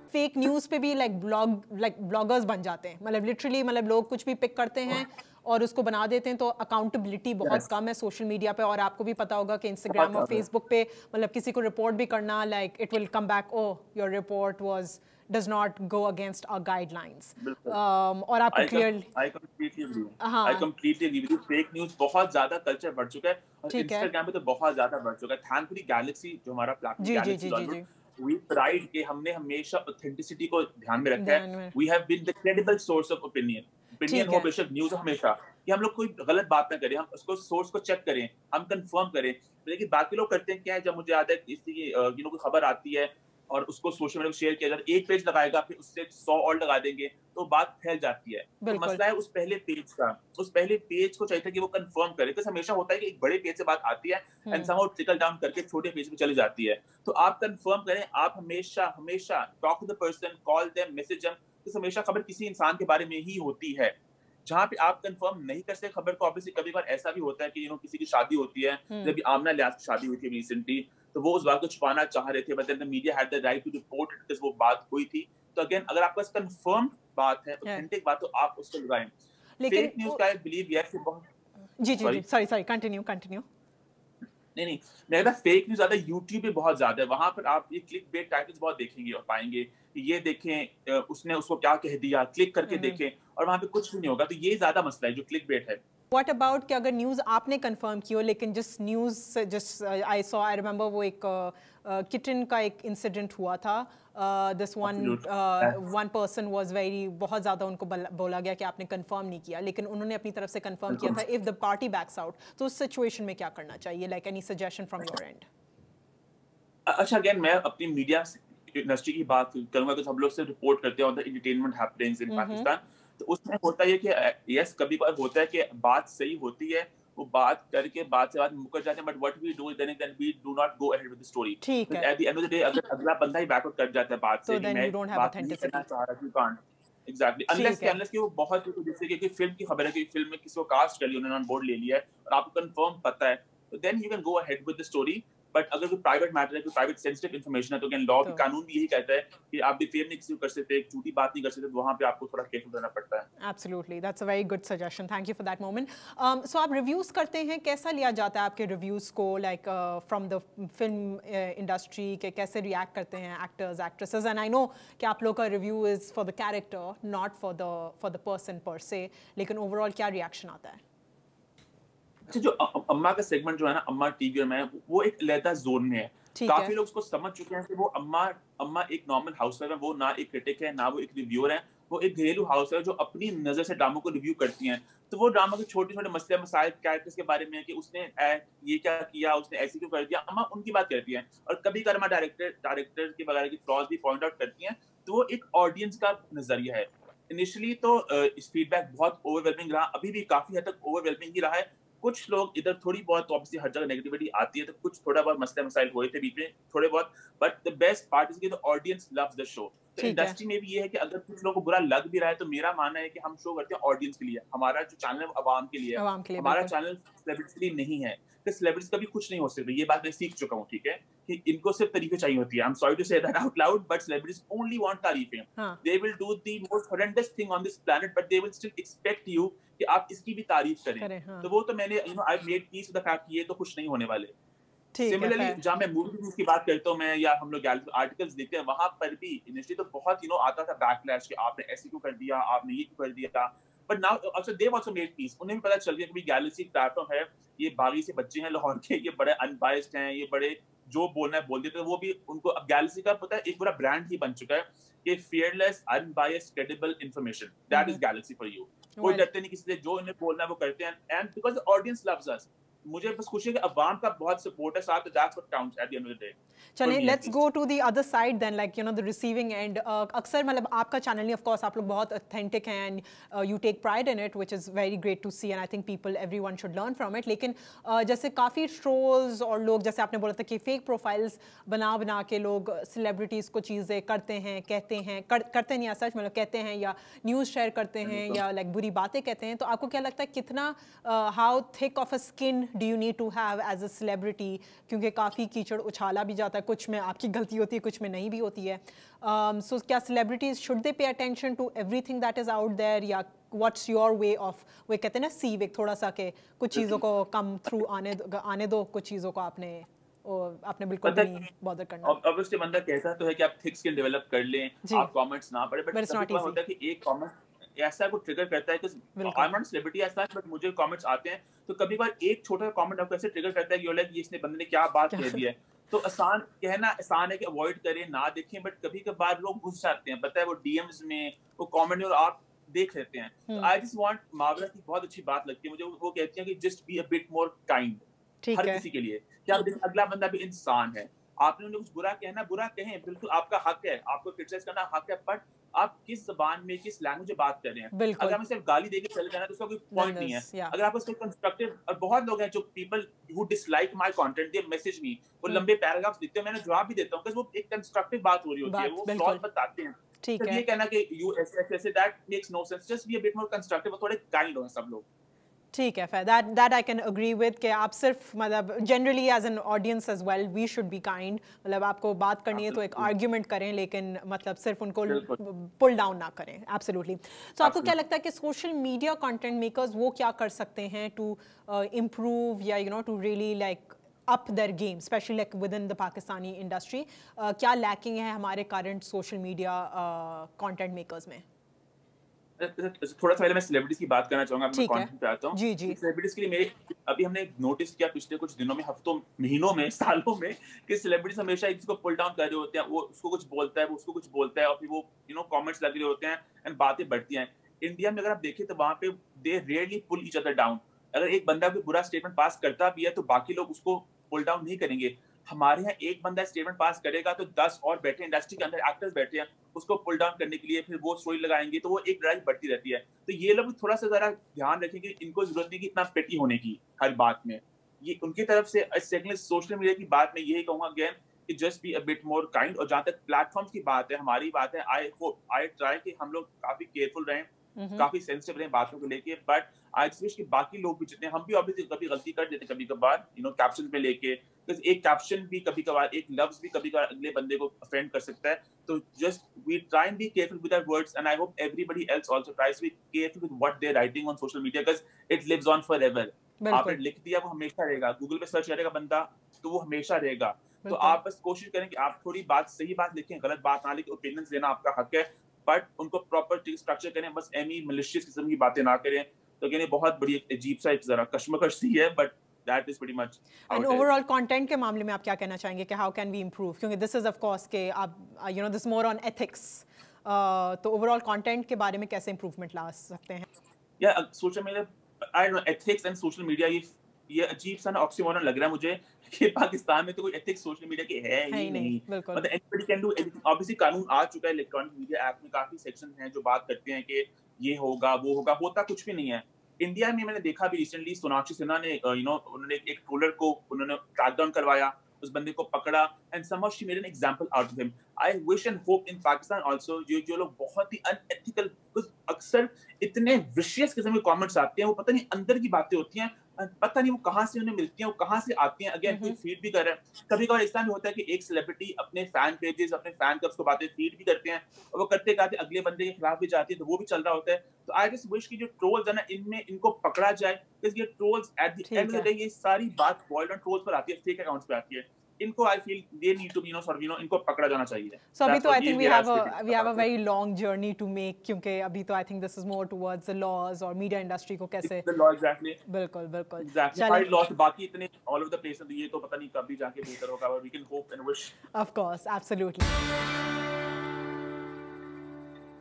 Fake news पे भी bloggers बन जाते हैं, मतलब लिटरली मतलब लोग कुछ भी पिक करते हैं और उसको बना देते हैं, तो अकाउंटेबिलिटी बहुत कम है सोशल मीडिया पे। और आपको भी पता होगा कि इंस्टाग्राम और फेसबुक पे मतलब किसी को रिपोर्ट भी करना, like it will come back, oh your report was does not go against our guidelines. और आपको clearly I completely agree. I हाँ completely agree with you. Fake news बहुत ज़्यादा कल्चर बढ़ चुका है और ठीक है। इंस्टाग्राम पे तो बहुत ज़्यादा बढ़ चुका है। थैंकफुली गैलेक्सी जो हमारा प्लेटफ़ॉर्म जी जी गैलेक्सी जी जी लॉन्डर, जी वी प्राइड के हमने हमेशा ऑथेंटिसिटी को ध्यान में रखा है। ध्यान में we have been the credible source of opinion. Opinion ठीक हो है। बेशक न्यूज़ हो हमेशा, कि हम लोग कोई गलत बात ना करें, हम उसको सोर्स को चेक करें, हम कन्फर्म करें। लेकिन बाकी लोग करते हैं क्या है, जब मुझे याद है किसी की कोई खबर आती है और उसको सोशल मीडिया पे शेयर किया जाता है, एक पेज लगाएगा फिर उससे 100 और लगा देंगे, तो बात फैल जाती है। तो बिल्कुल मसला है उस पहले पेज का। उस पहले पेज को चाहिए था कि वो कंफर्म करे, बिकॉज़ हमेशा होता है कि एक बड़े पेज से बात आती है and hmm somehow trickle down करके छोटे पेज पे चली जाती है। तो आप कंफर्म करें, आप हमेशा हमेशा talk to the person, call them, message them, तो हमेशा खबर किसी इंसान के बारे में ही होती है। जहाँ पे आप कंफर्म नहीं कर सकते खबर को, ऑब्वियसली कभी-कभार ऐसा भी होता है कि किसी की शादी होती है, हम्म जब आमना लियाज़ की शादी हुई थी रिसेंटली, तो वो उस बात को छुपाना चाह रहे थे, but then the media had the right to report it because वो बात हुई थी। तो अगेन अगर आपके पास कंफर्म बात है, है ऑथेंटिक बात, तो आप उसको लगाएँ। लेकिन फेक न्यूज़ का आई बिलीव यस ये बहुत जी जी जी sorry sorry sorry continue continue. नहीं, नहीं, मैं कह रहा फेक न्यूज़ ज़्यादा यूट्यूब पे बहुत ज़्यादा है, वहाँ पर आप ये क्लिक बेट टाइटल्स बहुत देखेंगे और पाएँगे कि ये देखें उसने उसको क्या कह दिया, क्लिक करके देखें और वहाँ पे कुछ भी नहीं होगा, तो ये ज़्यादा मसला है जो क्लिक बेट है। व्हाट अबाउट कि अगर न्यूज़ आपने कंफर्म की हो, लेकिन जिस न्यूज़ से जिस आई रिमेंबर वो एक किटन का एक इंसिडेंट हुआ था, this one absolutely. One person was very बहुत ज़्यादा उनको बोला गया कि आपने कंफर्म नहीं किया, लेकिन उन्होंने अपनी तरफ से कंफर्म किया बिल्कुल। था। If the party backs out, तो उस सिचुएशन में क्या करना चाहिए, like any suggestion from your end? अच्छा अगेन मैं अपनी मीडिया इंडस्ट्री की बात करूँगा तो सब लोग सिर्फ रिपोर्ट करते हैं on the entertainment happenings in hmm Pakistan. तो उसमें होता है कि यस कभी-कभार होता है कि बात सही होती है, वो बात करके बात से बात मुकर जाते हैं, but what we do then we do not go ahead with the story. ठीक फिर है, at the end of the day अगर अगला बंदा ही बैकआउट कर जाता है बात तो से कि देन मैं यू डोंट हैव बात नहीं करना ऑथेंटिसिटी। चाह रहा, यू कांट एग्जैक्टली ठीक है। अनलेस कि वो बहुत जैसे कि फिल्म की खबर है कि फिल्म में किसी को कास्ट कर लिया उन्होंने ऑन बोर्ड ले लिया है और आपको कंफर्म पता है, तो then you can go ahead with the story. But अगर कोई प्राइवेट मैटर है, कोई प्राइवेट सेंसिटिव इन्फॉर्मेशन है, तो अगेन लॉ भी, तो कानून भी यही कहता है कि आप डिफेम नहीं किसी को कर सकते, एक झूठी बात नहीं कर सकते, तो वहाँ पे आपको थोड़ा केयरफुल रहना पड़ता है। Absolutely, that's a very good suggestion, thank you for that moment. So आप रिव्यूज़ करते हैं, कैसा लिया जाता है आपके रिव्यूज़ को, like from the film industry के कैसे रिएक्ट करते हैं actors actresses? And I know कि आप लोग का review is for the character not for the person पर से, लेकिन ओवरऑल क्या रिएक्शन आता है? अच्छा जो अम्मा का सेगमेंट जो है ना, अम्मा टीवी और मैं, वो एक अलहदा जोन में है। ठीक है। काफ़ी लोग उसको समझ चुके हैं कि वो अम्मा अम्मा एक नॉर्मल हाउसवाइफ है, वो ना एक क्रिटिक है, ना वो एक रिव्यूअर है। वो एक घरेलू हाउसवाइफ जो अपनी नज़र से ड्रामों को रिव्यू करती हैं। तो वो ड्रामा के छोटे-छोटे मसले मसाइल कैरेक्टर्स के बारे में कि उसने ये क्या किया, उसने ऐसे क्यों कर दिया, अम्मा उनकी बात करती हैं। और कभी-कभार अम्मा डायरेक्टर के वगैरह की फ्लॉज़ भी पॉइंट आउट करती हैं। तो वो एक ऑडियंस का नज़रिया है। इनिशियली तो इस फीडबैक बहुत ओवरवेलमिंग रहा, अभी भी काफ़ी हद तक ओवरवेलमिंग ही रहा है। कुछ लोग इधर थोड़ी बहुत, ऑब्वियसली हर जगह नेगेटिविटी आती है, तो कुछ थोड़ा बहुत मसले मसाइल हुए थे बीच में थोड़े बहुत, but the best part is कि the audience loves the show. तो ठीक है। इंडस्ट्री में भी ये है कि अगर कुछ लोगों को बुरा लग भी रहा है, तो मेरा मानना है कि हम शो करते हैं ऑडियंस के लिए, हमारा जो चैनल है वो अवाम के लिए है, आवाम के लिए हमारा बिल्कुल। चैनल सेलिब्रिटीज के लिए नहीं है। तो सेलिब्रिटीज कभी खुश नहीं हो सकते, ये बात मैं सीख चुका हूँ, ठीक है, कि इनको सिर्फ तारीफें चाहिए होती है। I am sorry to say that out loud, but celebrities only want तारीफें। हाँ they will do the most horrendous thing on this planet, but they will still expect you कि आप इसकी भी तारीफ करें। करें, हाँ तो वो तो मैंने I made peace with the fact कि ये तो खुश नहीं होने वाले। ठीक है, सिमिलरली फायर। जहाँ मैं मूवी रिव्यूज की बात करता हूँ मैं, या हम लोग आर्टिकल्स देखते हैं, वहां पर भी इनिशियली तो बहुत आता था बैकलैश कि आपने ऐसे क्यों कर दिया, आपने ये क्यों कर दिया। But now also they also made peace, उन्हें भी पता चल गया कि गैलेक्सी प्लेटफॉर्म है, ये बागी से बच्चे हैं लाहौर के, ये बड़े अनबायस्ड हैं, ये बड़े जो बोलना है बोल देते हैं। वो भी उनको अब गैलेक्सी का पता है एक पूरा ब्रांड ही बन चुका है कि fearless unbiased credible information, that is Galaxy for you. कोई वेल, डरते नहीं किसी से, जो इन्हें बोलना है वो करते हैं, and because the audience loves अस। मुझे बस खुशी है कि अवाम का बहुत सपोर्ट है साथ, that's what counts at the end of the day, for चलें me at let's go least. To the other side then, like the receiving end. अक्सर मतलब आपका चैनल नहीं, ऑफ कोर्स आप लोग बहुत ऑथेंटिक हैं and you take pride in it, which is very great to see, and I think people everyone should learn from it. लेकिन जैसे काफ़ी ट्रोल्स और लोग, जैसे आपने बोला था कि फेक प्रोफाइल्स बना के लोग सेलिब्रिटीज़ को चीज़ें करते हैं, कहते हैं, करते नहीं सच, मतलब कहते हैं या न्यूज़ शेयर करते हैं या लाइक बुरी बातें कहते हैं। तो आपको क्या लगता है कितना how thick of a skin do you need to have as a celebrity, क्योंकि काफ़ी कीचड़ उछाला भी जाता है, कुछ में आपकी गलती होती है, कुछ में नहीं भी होती है. सो क्या celebrities should they pay attention to everything that is out there, या व्हाट्स योर वे ऑफ, वे कहते हैं ना सीव, एक थोड़ा सा के कुछ चीज़ों को कम थ्रू आने दो, कुछ चीज़ों को आपने बिल्कुल भी नहीं बॉदर करना. ऑब्वियसली बंदा कहता तो है कि आप थिक स्किन डेवलप कर लें, आप कमेंट्स ना पढ़ें, बट कभी होता है कि एक कमेंट ऐसा को ट्रिगर करता है कि I am not celebrity as such, but मुझे कमेंट्स आते हैं तो कभी बार एक छोटा सा कमेंट आपको ऐसे ट्रिगर करता है कि लाइक ये इसने बंदे ने क्या बात कह दी है. तो कहना आसान है कि अवॉइड करें, ना देखें, बट कभी कभार लोग घुस जाते हैं, पता है, वो डीएम्स में, वो कमेंट में, और आप देख लेते हैं. तो आई जस्ट वांट, मावरा की बहुत अच्छी बात लगती है मुझे, वो कहती है कि just be a bit more kind हर किसी के लिए. क्या अगला बंदा भी इंसान है, आपने उन्हें कुछ बुरा कहना, बुरा कहें, बिल्कुल आपका हक है, आपको क्रिटिसाइज करना हक है, बट आप किस जबान में, किस लैंग्वेज में बात कर रहे हैं. अगर हमें सिर्फ गाली देके चले जाना तो उसका कोई पॉइंट नहीं है. अगर आपको उसको कंस्ट्रक्टिव, और बहुत लोग हैं जो people who dislike my content, they message me, वो लंबे पैराग्राफ्स लिखते हैं, मैंने जवाब भी देता हूं बिकॉज़ वो एक कंस्ट्रक्टिव बात हो रही होती है, वो फ्लॉज बताते हैं. तो ये कहना कि यू ऐसे that makes no sense. Just be a bit more constructive, थोड़े काइंड हो सब लोग. ठीक है, फिर that I can agree with कि आप सिर्फ मतलब generally as an audience as well we should be kind. मतलब आपको बात करनी है तो एक आर्ग्यूमेंट करें, लेकिन मतलब सिर्फ उनको पुल डाउन ना करें. एब्सोल्युटली. तो आपको क्या लगता है कि सोशल मीडिया कंटेंट मेकर्स वो क्या कर सकते हैं टू इम्प्रूव या you know to really like up their game, especially like within the Pakistani industry? क्या lacking है हमारे current social media content makers में? थोड़ा सा पहले मैं सेलिब्रिटीज की बात करना चाहूंगा, मैं कंटेंट पे आता हूं. जी जी. सेलिब्रिटीज के लिए अभी हमने नोटिस किया पिछले कुछ दिनों में, हफ्तों, महीनों में, सालों में, कि सेलिब्रिटीज हमेशा एक को पुल डाउन कर रहे होते हैं. वो उसको कुछ बोलता है, वो उसको कुछ बोलता है, और फिर वो कमेंट्स लग रहे होते हैं एंड बातें बढ़ती हैं. इंडिया में अगर आप देखें तो वहां पे दे रियरली पुल ईच अदर डाउन. अगर एक बंदा कोई बुरा स्टेटमेंट पास करता भी है तो बाकी लोग उसको पुल डाउन नहीं करेंगे. हमारे यहाँ एक बंदा स्टेटमेंट पास करेगा तो 10 और बैठे इंडस्ट्री के अंदर एक्टर्स बैठे हैं उसको पुल डाउन करने के लिए, फिर वो स्टोरी लगाएंगे, तो वो एक ड्राइव बढ़ती रहती है. तो ये लोग थोड़ा सा जरा ध्यान रखें कि इनको जरूरत नहीं कि इतना पेटी होने की हर बात में. ये उनकी तरफ से. सेकंडली सोशल मीडिया की बात मैं यही कहूंगा अगेन कि just be a bit more kind. और जहां तक प्लेटफॉर्म्स की बात है, हमारी बात है, आई ट्राई कि हम लोग काफी केयरफुल रहें, काफी सेंसिटिव रहें बातों को लेके. बट आई विश कि बाकी लोग भी जितने, हम भी ऑब्वियसली कभी गलती कर देते कभी कभार कैप्शन में लेके, क्योंकि एक कैप्शन भी कभी कभार, एक लफ्ज भी कभी कभार अगले बंदे को ऑफेंड कर सकता है. तो just we try and be careful with our words, and I hope everybody else also tries to be careful with what they are writing on social media, because it lives on forever. आपने लिख दिया, वो हमेशा रहेगा. Google पे search करेगा बंदा तो वो हमेशा रहेगा. तो आप बस कोशिश करें कि आप थोड़ी बात, सही बात लिखें, गलत बात ना लिखें. ओपिनियंस देना आपका हक है, बट उनको प्रॉपर स्ट्रक्चर करें. बस एमी मलिशियस किस्म की बातें ना करें. तो कहने बहुत बड़ी अजीब सा एक जरा कश्मकश सी है, but that is pretty much. And overall content के मामले में आप क्या कहना चाहेंगे कि how can we improve? क्योंकि this is of course के आप this more on ethics. तो overall content के बारे में कैसे improvement ला सकते हैं? Yeah, social media, I don't know, ethics and social media, ये अजीब सा ना ऑक्सीमोरन लग रहा है मुझे कि पाकिस्तान में तो कोई एथिक्स सोशल मीडिया की है ही नहीं. मतलब anybody can do anything. Obviously कानून आ चुका है, इलेक्ट्रॉनिक मीडिया एक्ट में काफी सेक्शन हैं जो बात करते हैं कि ये होगा वो होगा. होता कुछ भी नहीं है. इंडिया में मैंने देखा भी रिसेंटली, सोनाक्षी सिन्हा ने उन्होंने एक ट्रोलर को उन्होंने क्रैकडाउन करवाया, उस बंदे को पकड़ा, and somehow she made an example out of him. I wish and hope in Pakistan also जो लोग बहुत ही अनएथिकल, अक्सर इतने विशियस किस्म के कमेंट्स आते हैं, वो पता नहीं अंदर की बातें होती हैं, पता नहीं वो कहाँ से उन्हें मिलती हैं, वो कहाँ से आती हैं. अगेन कोई फीड भी कर रहा है. कभी कभार इस तरह भी होता है कि एक सेलिब्रिटी अपने फैन पेजेस, अपने फैन क्लब्स को बातें फीड भी करते हैं, और वो करते करते अगले बंदे के खिलाफ भी जाती है, तो वो भी चल रहा होता है. तो आई जस्ट विश कि जो ट्रोल्स है ना, इनको पकड़ा जाए, क्योंकि ये trolls eight the end of the day ये सारी बात बॉइल्ड ऑन ट्रोल्स पर आती है, फेक अकाउंट्स पे आती है. इनको I feel they need to be इनको पकड़ा जाना चाहिए. So अभी तो I think we have a very long journey to make, क्योंकि अभी तो I think this is more towards the laws और media industry को कैसे. The law, exactly. बिल्कुल बिल्कुल. Exactly. सारी laws बाकी इतने all over the place हैं, तो ये तो पता नहीं कभी जाके बेहतर होगा. We can hope and wish. Of course, absolutely.